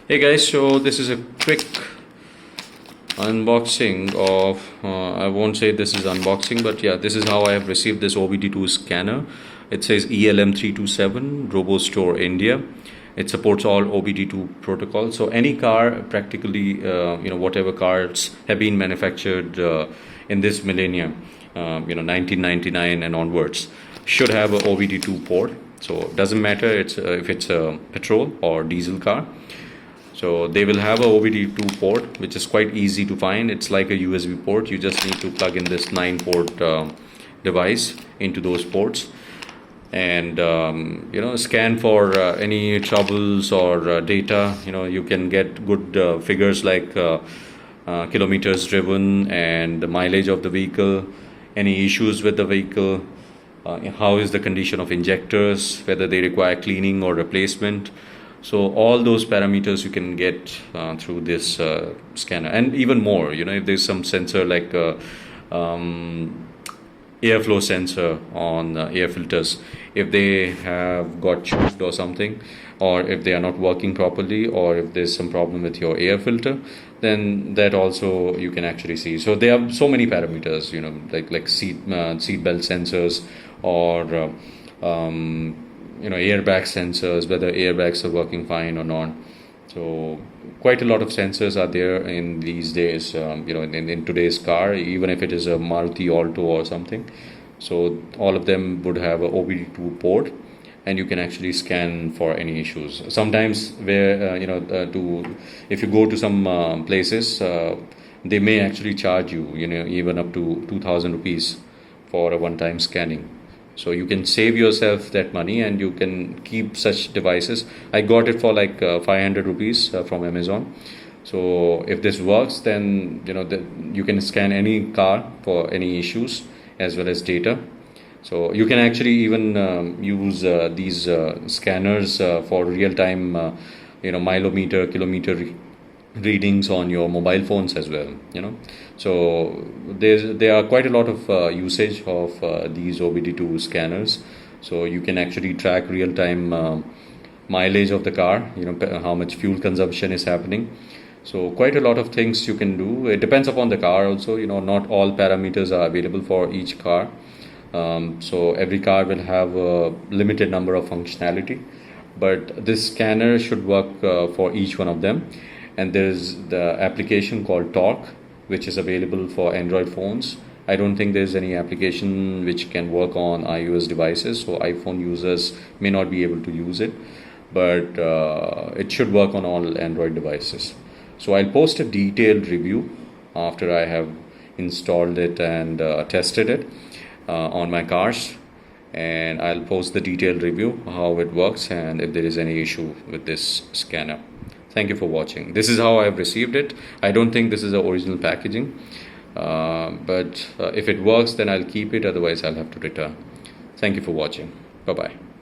Hey guys, so this is a quick unboxing of I won't say this is unboxing, but yeah, this is how I have received this OBD2 scanner. It says ELM327 RoboStore India. It supports all OBD2 protocols, so any car practically, whatever cars have been manufactured in this millennium, 1999 and onwards, should have a OBD2 port. So it doesn't matter if it's a petrol or diesel car. So they will have a OBD2 port, which is quite easy to find. It's like a USB port. You just need to plug in this 9-port device into those ports, and scan for any troubles or data. You can get good figures like kilometers driven and the mileage of the vehicle, any issues with the vehicle, how is the condition of injectors, whether they require cleaning or replacement. So all those parameters you can get through this scanner, and even more. If there's some sensor like airflow sensor on air filters, if they have got choked or something, or if they are not working properly, or if there's some problem with your air filter, then that also you can actually see. So there are so many parameters, like seat belt sensors, or airbag sensors, whether airbags are working fine or not. So quite a lot of sensors are there in these days, in today's car, even if it is a Maruti Alto or something. So all of them would have a OBD2 port, and you can actually scan for any issues. Sometimes where if you go to some places, they may actually charge you, even up to 2,000 rupees for a one-time scanning. So you can save yourself that money, and you can keep such devices. I got it for like 500 rupees from Amazon. So if this works, then you can scan any car for any issues as well as data. So you can actually even use these scanners for real-time, milometer, kilometer readings on your mobile phones as well. So there are quite a lot of usage of these OBD2 scanners. So you can actually track real-time mileage of the car, how much fuel consumption is happening. So quite a lot of things you can do. It depends upon the car also. Not all parameters are available for each car. So every car will have a limited number of functionality, but this scanner should work for each one of them. And there is the application called Torque, which is available for Android phones. I don't think there's any application which can work on iOS devices, so iPhone users may not be able to use it, but it should work on all Android devices. So I'll post a detailed review after I have installed it and tested it on my cars, and I'll post the detailed review how it works and if there is any issue with this scanner. Thank you for watching. This is how I've received it. I don't think this is the original packaging, but if it works, then I'll keep it. Otherwise, I'll have to return. Thank you for watching. Bye-bye.